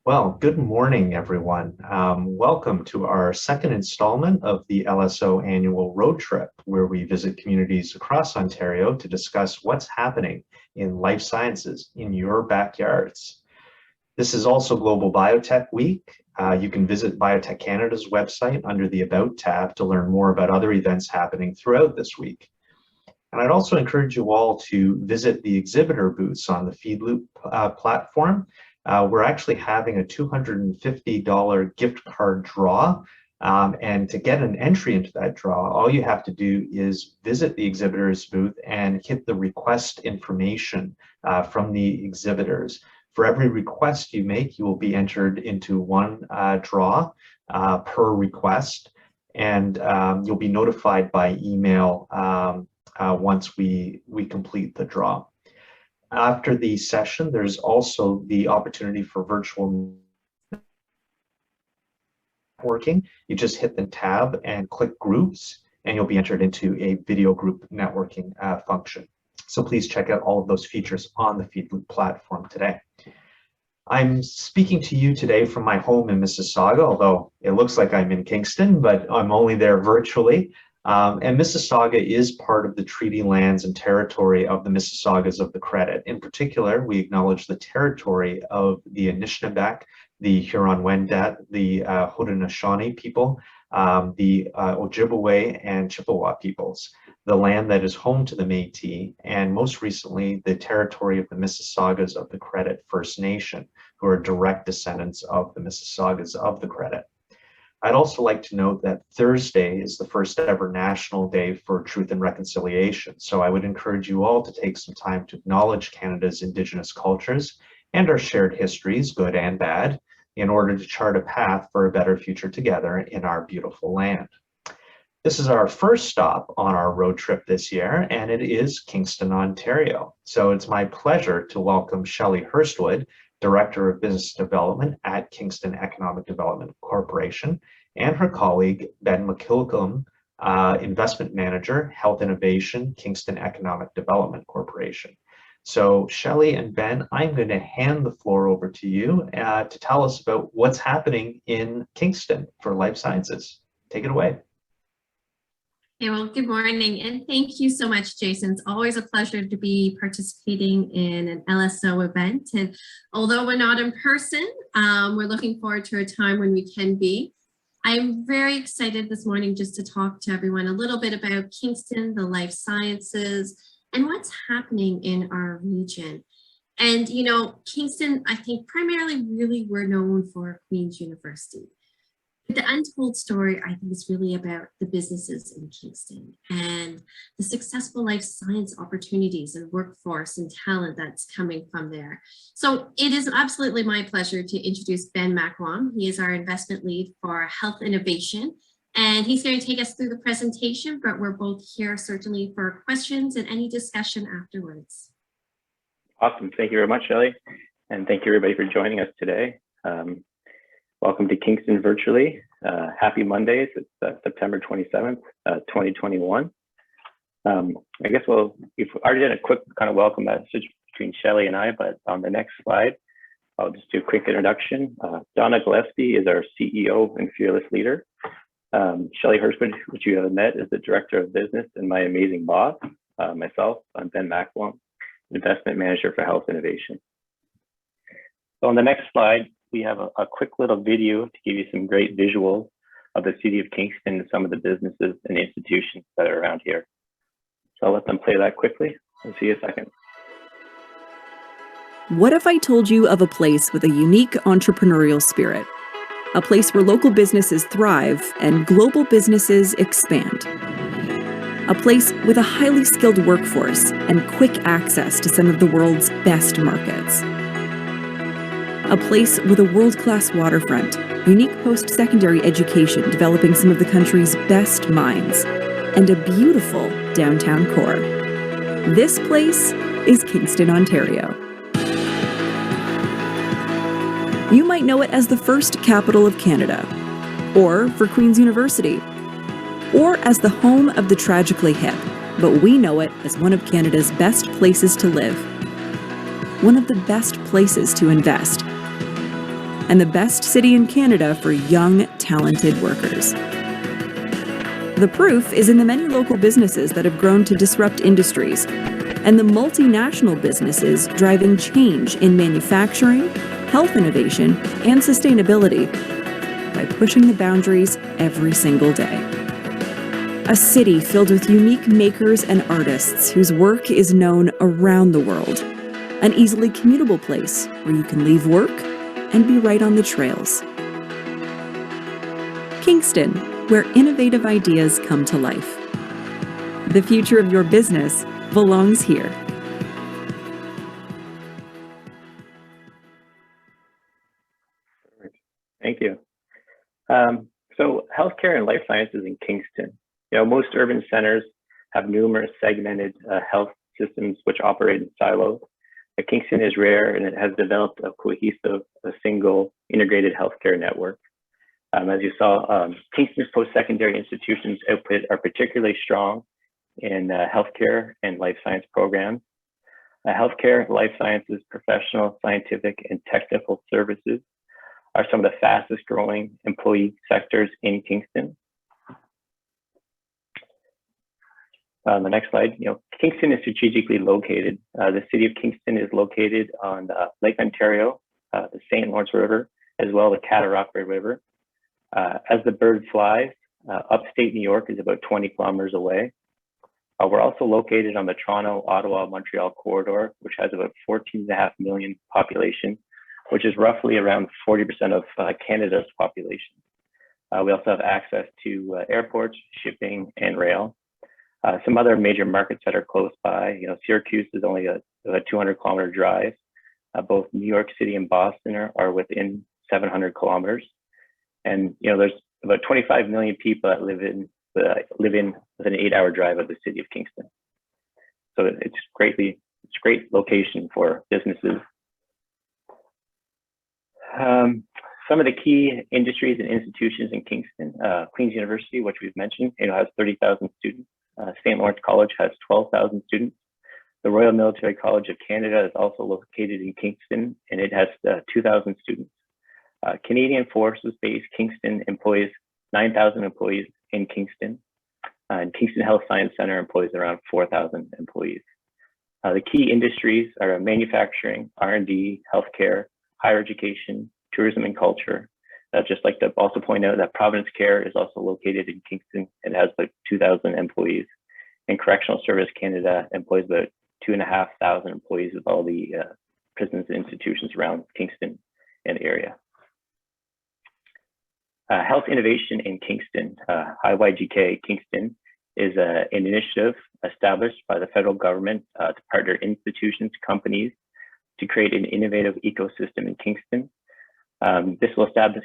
Well, good morning, everyone. Welcome to our second installment of the LSO annual road trip, where we visit communities across Ontario to discuss what's happening in life sciences in your backyards. This is also Global Biotech Week. You can visit Biotech Canada's website under the About tab to learn more about other events happening throughout this week. And I'd also encourage you all to visit the exhibitor booths on the Feedloop platform. We're actually having a $250 gift card draw. And to get an entry into that draw, all you have to do is visit the exhibitor's booth and hit the request information from the exhibitors. For every request you make, you will be entered into one draw per request, and you'll be notified by email once we complete the draw. After the session, there's also the opportunity for virtual networking. You just hit the tab and click groups, and you'll be entered into a video group networking function. So please check out all of those features on the Feedloop platform today. I'm speaking to you today from my home in Mississauga, although it looks like I'm in Kingston, but I'm only there virtually. And Mississauga is part of the treaty lands and territory of the Mississaugas of the Credit. In particular, we acknowledge the territory of the Anishinaabeg, the Huron-Wendat, the Haudenosaunee people, the Ojibwe and Chippewa peoples, the land that is home to the Métis, and most recently, the territory of the Mississaugas of the Credit First Nation, who are direct descendants of the Mississaugas of the Credit. I'd also like to note that Thursday is the first ever National Day for Truth and Reconciliation. So I would encourage you all to take some time to acknowledge Canada's Indigenous cultures and our shared histories, good and bad, in order to chart a path for a better future together in our beautiful land. This is our first stop on our road trip this year, and it is Kingston, Ontario. So it's my pleasure to welcome Shelley Hurstwood, Director of Business Development at Kingston Economic Development Corporation, and her colleague, Ben McKilcomb, Investment Manager, Health Innovation, Kingston Economic Development Corporation. So Shelley and Ben, I'm going to hand the floor over to you to tell us about what's happening in Kingston for life sciences. Take it away. Hey, well, good morning, and thank you so much, Jason. It's always a pleasure to be participating in an LSO event. And although we're not in person, we're looking forward to a time when we can be. I'm very excited this morning just to talk to everyone a little bit about Kingston, the life sciences, and what's happening in our region. And, you know, Kingston, I think primarily really we're known for Queen's University. But the untold story, I think, is really about the businesses in Kingston and the successful life science opportunities and workforce and talent that's coming from there. So it is absolutely my pleasure to introduce Ben McKilcomb. He is our investment lead for health innovation, and he's going to take us through the presentation, but we're both here certainly for questions and any discussion afterwards. Awesome. Thank you very much, Shelley. And thank you, everybody, for joining us today. Welcome to Kingston virtually. Happy Mondays. It's September 27th, 2021. I guess we've already done a quick kind of welcome message between Shelley and I, but on the next slide, I'll just do a quick introduction. Donna Gillespie is our CEO and fearless leader. Shelley Hurstwood, which you have met, is the Director of Business and my amazing boss. Myself, I'm Ben McKilcomb, Investment Manager for Health Innovation. So on the next slide, we have a quick little video to give you some great visuals of the city of Kingston and some of the businesses and institutions that are around here. So I'll let them play that quickly. We'll see you in a second. What if I told you of a place with a unique entrepreneurial spirit? A place where local businesses thrive and global businesses expand. A place with a highly skilled workforce and quick access to some of the world's best markets. A place with a world-class waterfront, unique post-secondary education developing some of the country's best minds, and a beautiful downtown core. This place is Kingston, Ontario. You might know it as the first capital of Canada, or for Queen's University, or as the home of the tragically hip, but we know it as one of Canada's best places to live, one of the best places to invest, and the best city in Canada for young, talented workers. The proof is in the many local businesses that have grown to disrupt industries, and the multinational businesses driving change in manufacturing, health innovation, and sustainability by pushing the boundaries every single day. A city filled with unique makers and artists whose work is known around the world. An easily commutable place where you can leave work and be right on the trails. Kingston, where innovative ideas come to life. The future of your business belongs here. Thank you. So healthcare and life sciences in Kingston. Most urban centers have numerous segmented health systems which operate in silos. Kingston is rare, and it has developed a cohesive, single integrated healthcare network. As you saw, Kingston's post-secondary institutions output are particularly strong in healthcare and life science programs. Healthcare, life sciences, professional, scientific, and technical services are some of the fastest growing employee sectors in Kingston. On the next slide, Kingston is strategically located. The city of Kingston is located on Lake Ontario, the St. Lawrence River, as well as the Cataraqui River. As the bird flies, upstate New York is about 20 kilometers away. We're also located on the Toronto, Ottawa, Montreal corridor, which has about 14.5 million population, which is roughly around 40% of Canada's population. We also have access to airports, shipping, and rail. Some other major markets that are close by, Syracuse is only a 200-kilometer drive. Both New York City and Boston are within 700 kilometers. And there's about 25 million people that live in within an 8-hour drive of the city of Kingston. So it's a great location for businesses. Some of the key industries and institutions in Kingston, Queen's University, which we've mentioned, has 30,000 students. St. Lawrence College has 12,000 students. The Royal Military College of Canada is also located in Kingston, and it has 2,000 students. Canadian Forces Base Kingston employs 9,000 employees in Kingston, and Kingston Health Science Center employs around 4,000 employees. The key industries are manufacturing, R&D, healthcare, higher education, tourism, and culture. I'd just like to also point out that Providence Care is also located in Kingston and has about 2,000 employees. And Correctional Service Canada employs about 2,500 employees with all the prisons and institutions around Kingston and the area. Health Innovation in Kingston, IYGK Kingston, is an initiative established by the federal government to partner institutions, companies, to create an innovative ecosystem in Kingston. This will establish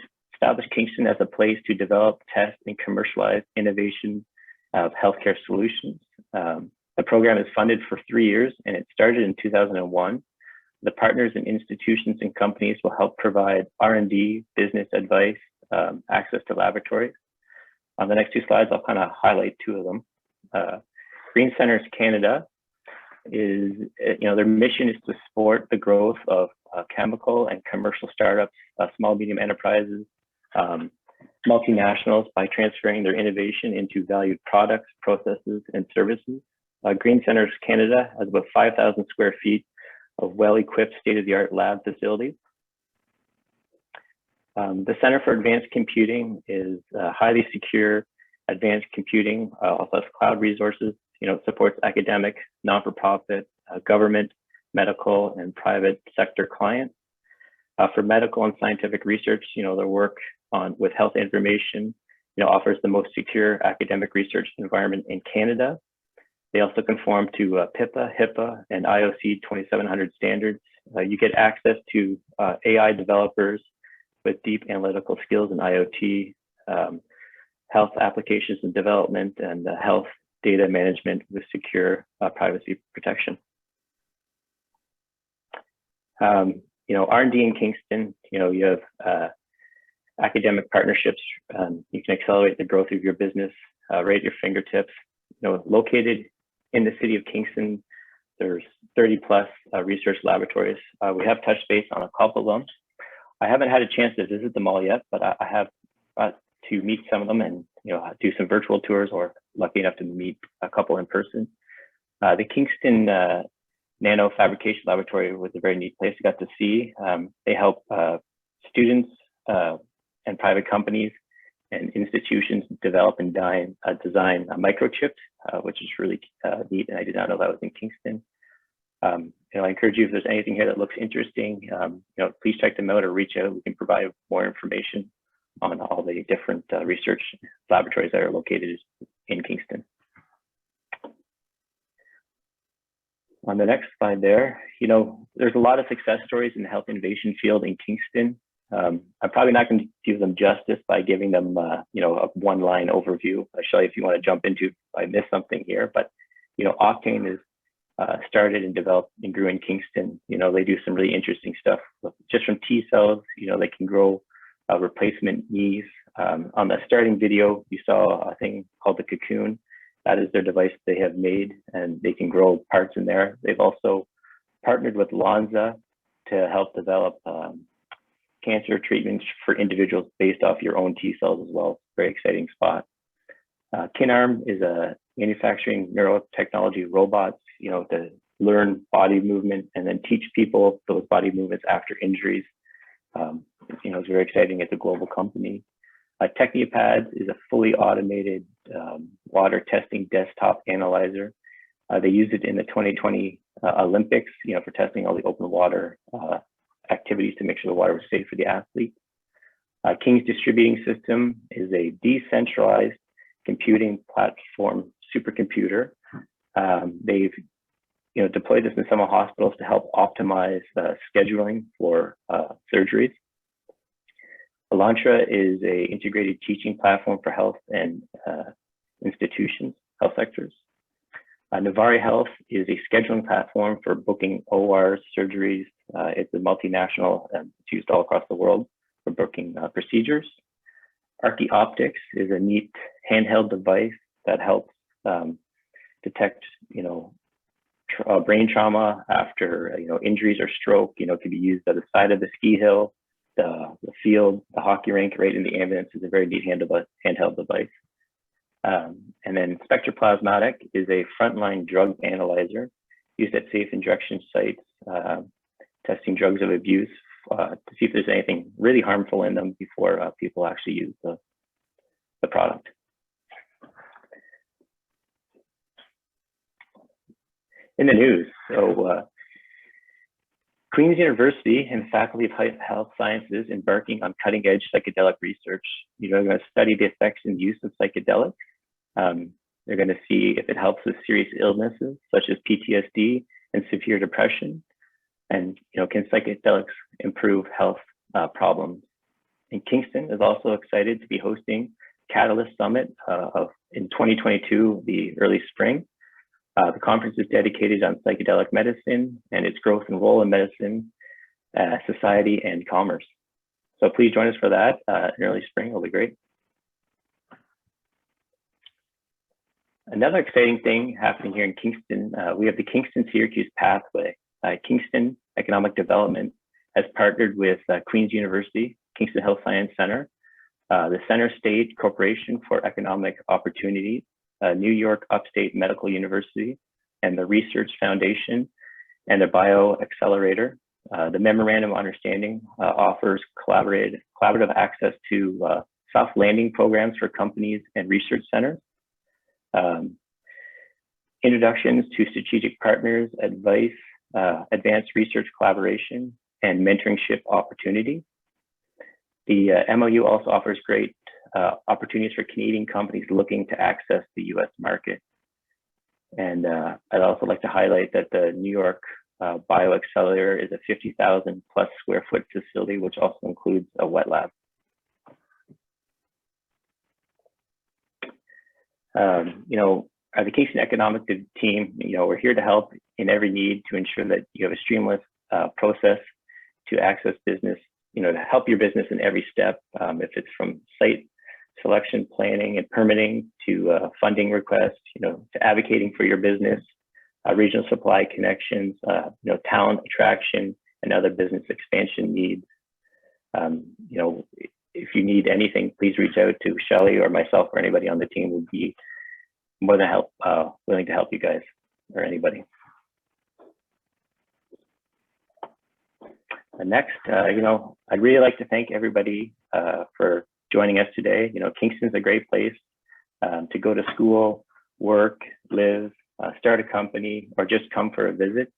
Kingston as a place to develop, test, and commercialize innovation of healthcare solutions. The program is funded for 3 years, and it started in 2001. The partners and institutions and companies will help provide R&D, business advice, access to laboratories. On the next 2 slides, I'll kind of highlight 2 of them. Green Centers Canada is, their mission is to support the growth of chemical and commercial startups, small, medium enterprises, multinationals by transferring their innovation into valued products, processes, and services. Green Centers Canada has about 5,000 square feet of well-equipped state-of-the-art lab facilities. The Center for Advanced Computing is highly secure advanced computing, also has cloud resources, supports academic, non-for-profit, government, medical, and private sector clients. For medical and scientific research, their work with health information, offers the most secure academic research environment in Canada. They also conform to PIPA, HIPAA, and IOC 2700 standards. You get access to AI developers with deep analytical skills in IoT, health applications and development, and health data management with secure privacy protection. R&D in Kingston, you have academic partnerships. You can accelerate the growth of your business right at your fingertips. Located in the city of Kingston, there's 30 plus research laboratories. We have touched base on a couple of them. I haven't had a chance to visit them all yet, but I have to meet some of them and do some virtual tours, or lucky enough to meet a couple in person. The Kingston Nano Fabrication Laboratory was a very neat place I got to see. They help students and private companies and institutions develop and design microchips, which is really neat, and I did not know that was in Kingston. I encourage you, if there's anything here that looks interesting, please check them out or reach out. We can provide more information on all the different research laboratories that are located in Kingston. On the next slide there, there's a lot of success stories in the health innovation field in Kingston. I'm probably not going to do them justice by giving them, a one-line overview. Shelley, if you want to jump into if I missed something here, but Octane is started and developed and grew in Kingston. They do some really interesting stuff just from T cells. They can grow replacement knees. On the starting video, you saw a thing called the Cocoon. That is their device they have made, and they can grow parts in there. They've also partnered with Lonza to help develop cancer treatments for individuals based off your own T cells as well. Very exciting spot. KinArm is a manufacturing neurotechnology robots, to learn body movement and then teach people those body movements after injuries. It's very exciting. It's a global company. Technipads is a fully automated water testing desktop analyzer. They used it in the 2020 Olympics, for testing all the open water activities to make sure the water was safe for the athletes. King's Distributing System is a decentralized computing platform supercomputer. They've deployed this in some hospitals to help optimize scheduling for surgeries. Elantra is a integrated teaching platform for health and institutions, health sectors. Novari Health is a scheduling platform for booking ORs, surgeries. It's a multinational, it's used all across the world for booking procedures. Archaeoptics is a neat handheld device that helps detect, brain trauma after, injuries or stroke. It can be used at the side of the ski hill, the field, the hockey rink, right in the ambulance. Is a very neat handheld device. And then Spectroplasmatic is a frontline drug analyzer used at safe injection sites, testing drugs of abuse to see if there's anything really harmful in them before people actually use the product. In the news, so Queen's University and the Faculty of Health Sciences embarking on cutting-edge psychedelic research. They're going to study the effects and use of psychedelics. They're going to see if it helps with serious illnesses such as PTSD and severe depression, and can psychedelics improve health problems. And Kingston is also excited to be hosting Catalyst Summit in 2022, the early spring. The conference is dedicated on psychedelic medicine and its growth and role in medicine, society, and commerce. So please join us for that in early spring. It'll be great. Another exciting thing happening here in Kingston, we have the Kingston Syracuse Pathway. Kingston Economic Development has partnered with Queen's University, Kingston Health Science Center, the Center State Corporation for Economic Opportunities, New York Upstate Medical University, and the Research Foundation, and the Bio Accelerator. The Memorandum of Understanding offers collaborative access to soft landing programs for companies and research centers, introductions to strategic partners, advice, advanced research collaboration, and mentorship opportunities. The MOU also offers great opportunities for Canadian companies looking to access the US market. And I'd also like to highlight that the New York Bio Accelerator is a 50,000 plus square foot facility, which also includes a wet lab. The Kingston Economic team, we're here to help in every need to ensure that you have a streamless process to access business, to help your business in every step, if it's from site selection, planning, and permitting to funding requests, to advocating for your business, regional supply connections, talent attraction, and other business expansion needs. You know, if you need anything, please reach out to Shelley or myself or anybody on the team. Would be more than willing to help you guys or anybody. Next, you know, I'd really like to thank everybody for joining us today. You know, Kingston's a great place to go to school, work, live, start a company, or just come for a visit.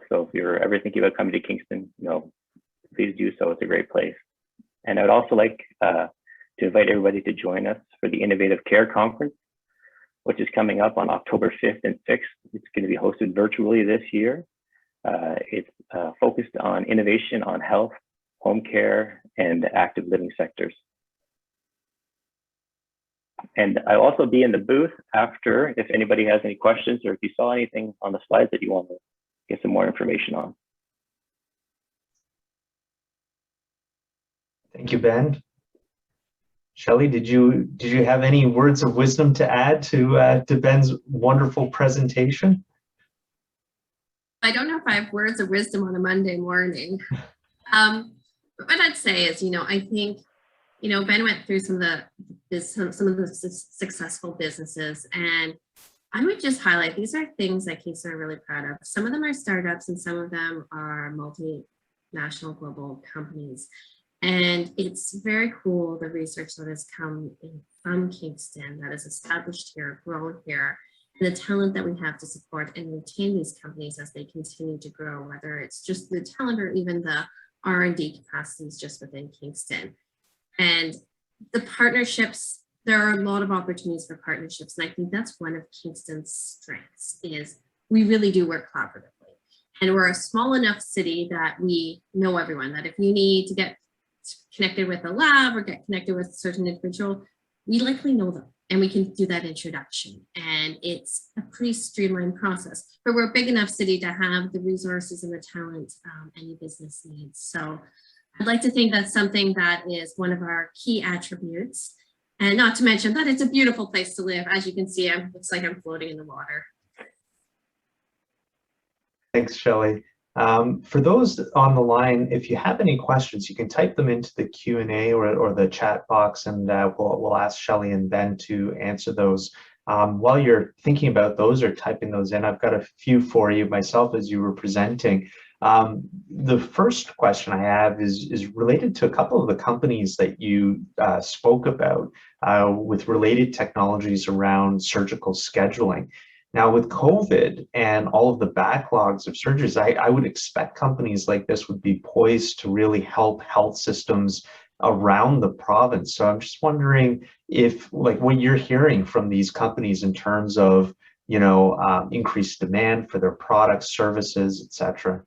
So if you're ever thinking about coming to Kingston, you know, please do so. It's a great place. And I'd also like to invite everybody to join us for the Innovative Care Conference, which is coming up on October 5th and 6th. It's going to be hosted virtually this year. It's focused on innovation on health, home care, and active living sectors. And I'll also be in the booth after if anybody has any questions or if you saw anything on the slides that you want to get some more information on. Thank you, Ben. Shelley, did you have any words of wisdom to add to Ben's wonderful presentation? I don't know if I have words of wisdom on a Monday morning. But what I'd say is, you know, I think, you know, Ben went through some of the successful businesses, and I would just highlight these are things that Kingston are really proud of. Some of them are startups, and some of them are multinational global companies. And it's very cool, the research that has come in from Kingston that is established here, grown here, and the talent that we have to support and retain these companies as they continue to grow, whether it's just the talent or even the R&D capacities just within Kingston. And the partnerships, there are a lot of opportunities for partnerships. And I think that's one of Kingston's strengths is we really do work collaboratively. And we're a small enough city that we know everyone, that if you need to get connected with a lab or get connected with a certain individual, we likely know them and we can do that introduction. And it's a pretty streamlined process, but we're a big enough city to have the resources and the talent any business needs. So I'd like to think that's something that is one of our key attributes. And not to mention that it's a beautiful place to live. As you can see, it looks like I'm floating in the water. Thanks, Shelley. For those on the line, if you have any questions, you can type them into the Q&A or the chat box, and we'll ask Shelley and Ben to answer those. While you're thinking about those or typing those in, I've got a few for you myself as you were presenting. The first question I have is related to a couple of the companies that you spoke about with related technologies around surgical scheduling. Now, with COVID and all of the backlogs of surgeries, I would expect companies like this would be poised to really help health systems around the province. So I'm just wondering if, like, what you're hearing from these companies in terms of, you know, increased demand for their products, services, etc.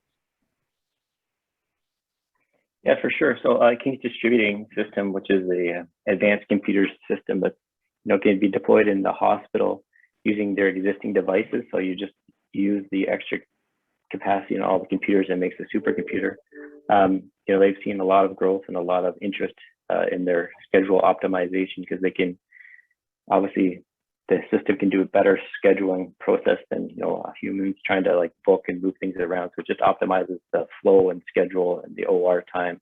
Yeah, for sure. So King's Distributing System, which is a advanced computer system that, you know, can be deployed in the hospital using their existing devices. So you just use the extra capacity in all the computers and makes a supercomputer. You know, they've seen a lot of growth and a lot of interest in their schedule optimization because they can, obviously, the system can do a better scheduling process than, you know, humans trying to like book and move things around. So it just optimizes the flow and schedule and the OR time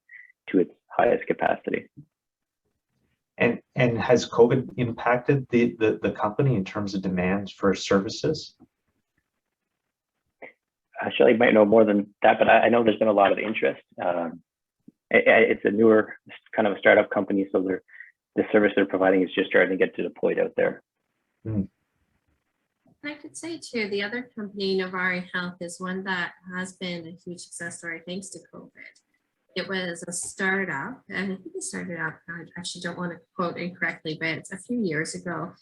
to its highest capacity. And has COVID impacted the company in terms of demands for services? Shelley might know more than that, but I know there's been a lot of interest. It's a newer kind of a startup company, so the service they're providing is just starting to get deployed out there. I could say too, the other company, Novari Health, is one that has been a huge success story thanks to COVID. It was a startup, and I think it started out, I actually don't want to quote incorrectly, but it's a few years ago.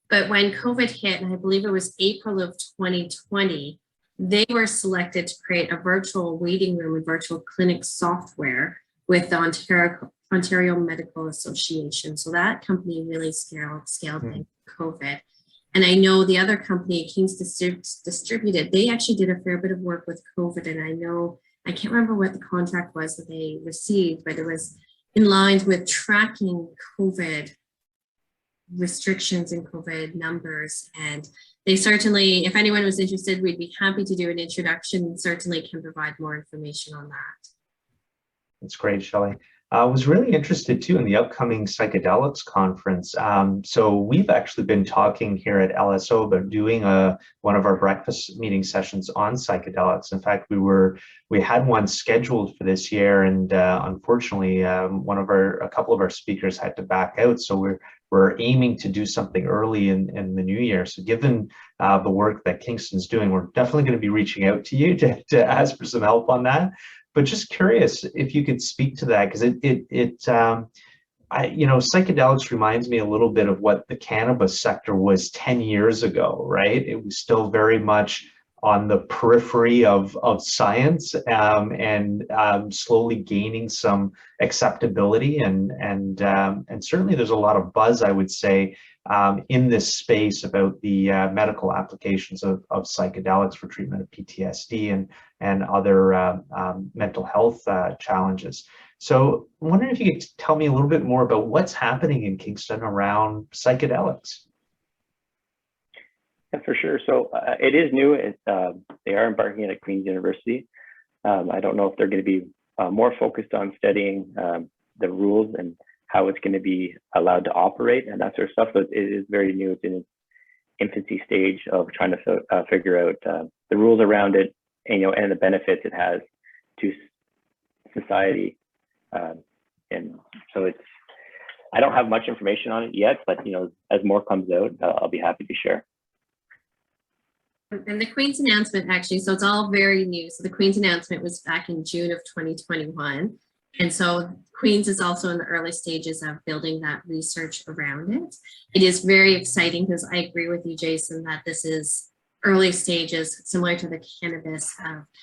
But when COVID hit, and I believe it was April of 2020, they were selected to create a virtual waiting room and virtual clinic software with the Ontario Medical Association. So that company really scaled in COVID. And I know the other company, Kingston Distributed, they actually did a fair bit of work with COVID. And I know, I can't remember what the contract was that they received, but it was in line with tracking COVID restrictions and COVID numbers. And they certainly, if anyone was interested, we'd be happy to do an introduction and certainly can provide more information on that. That's great, Shelley. I was really interested too in the upcoming Psychedelics conference. So we've actually been talking here at LSO about doing one of our breakfast meeting sessions on psychedelics. In fact, we had one scheduled for this year, and unfortunately, a couple of our speakers had to back out. So we're aiming to do something early in the new year. So given the work that Kingston's doing, we're definitely going to be reaching out to you to ask for some help on that. But just curious if you could speak to that, because psychedelics reminds me a little bit of what the cannabis sector was 10 years ago, right? It was still very much on the periphery of science, and slowly gaining some acceptability, and certainly there's a lot of buzz, I would say, in this space about the medical applications of psychedelics for treatment of PTSD and other mental health challenges. So I'm wondering if you could tell me a little bit more about what's happening in Kingston around psychedelics. Yeah, for sure. So it is new. They are embarking at Queen's University. I don't know if they're going to be more focused on studying the rules and how it's going to be allowed to operate and that sort of stuff. But it is very new. It's in its infancy stage of trying to figure out the rules around it, and the benefits it has to society. And so I don't have much information on it yet, but as more comes out, I'll be happy to share. And the Queen's announcement, actually, so it's all very new. So the Queen's announcement was back in June of 2021. And so Queen's is also in the early stages of building that research around it. It is very exciting because I agree with you, Jason, that this is early stages, similar to the cannabis,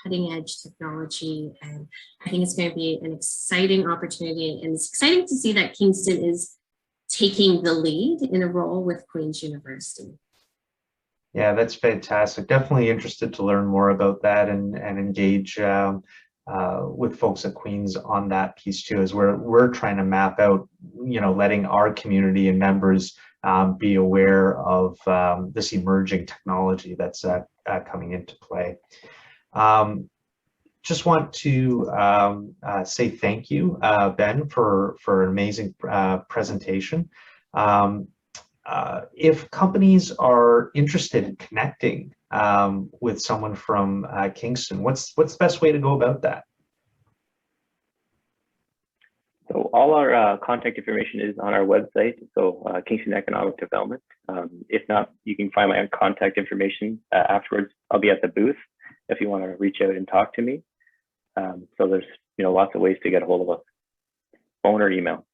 cutting edge technology. And I think it's going to be an exciting opportunity. And it's exciting to see that Kingston is taking the lead in a role with Queen's University. Yeah, that's fantastic. Definitely interested to learn more about that and engage with folks at Queen's on that piece too, as we're trying to map out, letting our community and members be aware of this emerging technology that's coming into play. Just want to say thank you, Ben, for an amazing presentation. If companies are interested in connecting with someone from Kingston, what's the best way to go about that? So all our contact information is on our website, so Kingston Economic Development. If not, you can find my contact information afterwards. I'll be at the booth if you want to reach out and talk to me. So there's lots of ways to get a hold of us, phone or email.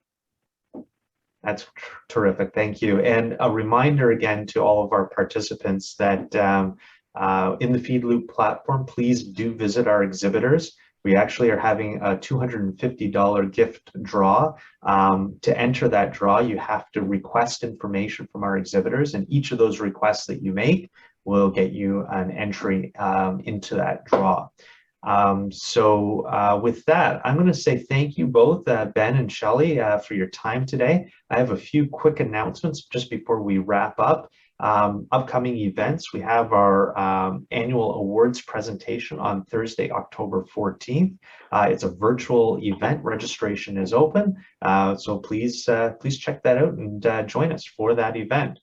That's terrific. Thank you. And a reminder again to all of our participants that in the Feed Loop platform, please do visit our exhibitors. We actually are having a $250 gift draw. To enter that draw, you have to request information from our exhibitors, and each of those requests that you make will get you an entry into that draw. With that, I'm going to say thank you both, Ben and Shelley, for your time today. I have a few quick announcements just before we wrap up. Upcoming events, we have our annual awards presentation on Thursday, October 14th. It's a virtual event. Registration is open, so please check that out and join us for that event.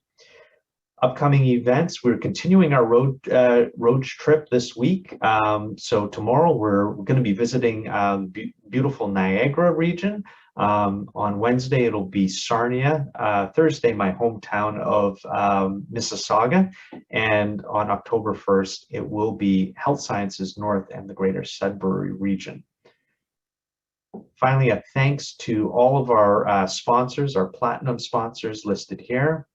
Upcoming events, we're continuing our road trip this week. So tomorrow we're going to be visiting beautiful Niagara region. On Wednesday, it'll be Sarnia. Thursday, my hometown of Mississauga. And on October 1st, it will be Health Sciences North and the Greater Sudbury region. Finally, a thanks to all of our sponsors, our platinum sponsors listed here,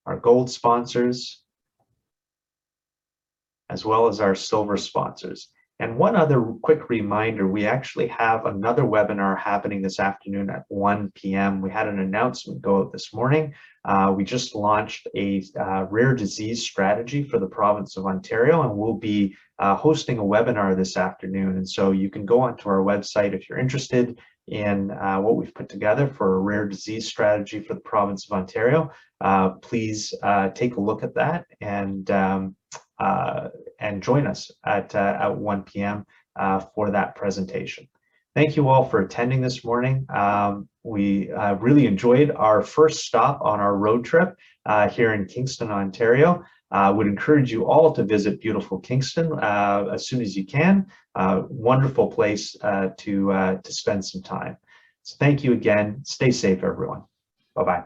our gold sponsors, as well as our silver sponsors. And one other quick reminder, we actually have another webinar happening this afternoon at 1 p.m. We had an announcement go out this morning. We just launched a rare disease strategy for the province of Ontario, and we'll be hosting a webinar this afternoon. And so you can go onto our website if you're interested in what we've put together for a rare disease strategy for the province of Ontario. Please take a look at that and join us at 1 p.m. For that presentation. Thank you all for attending this morning. We really enjoyed our first stop on our road trip here in Kingston, Ontario. Would encourage you all to visit beautiful Kingston as soon as you can. Wonderful place to spend some time. So thank you again. Stay safe, everyone. Bye-bye.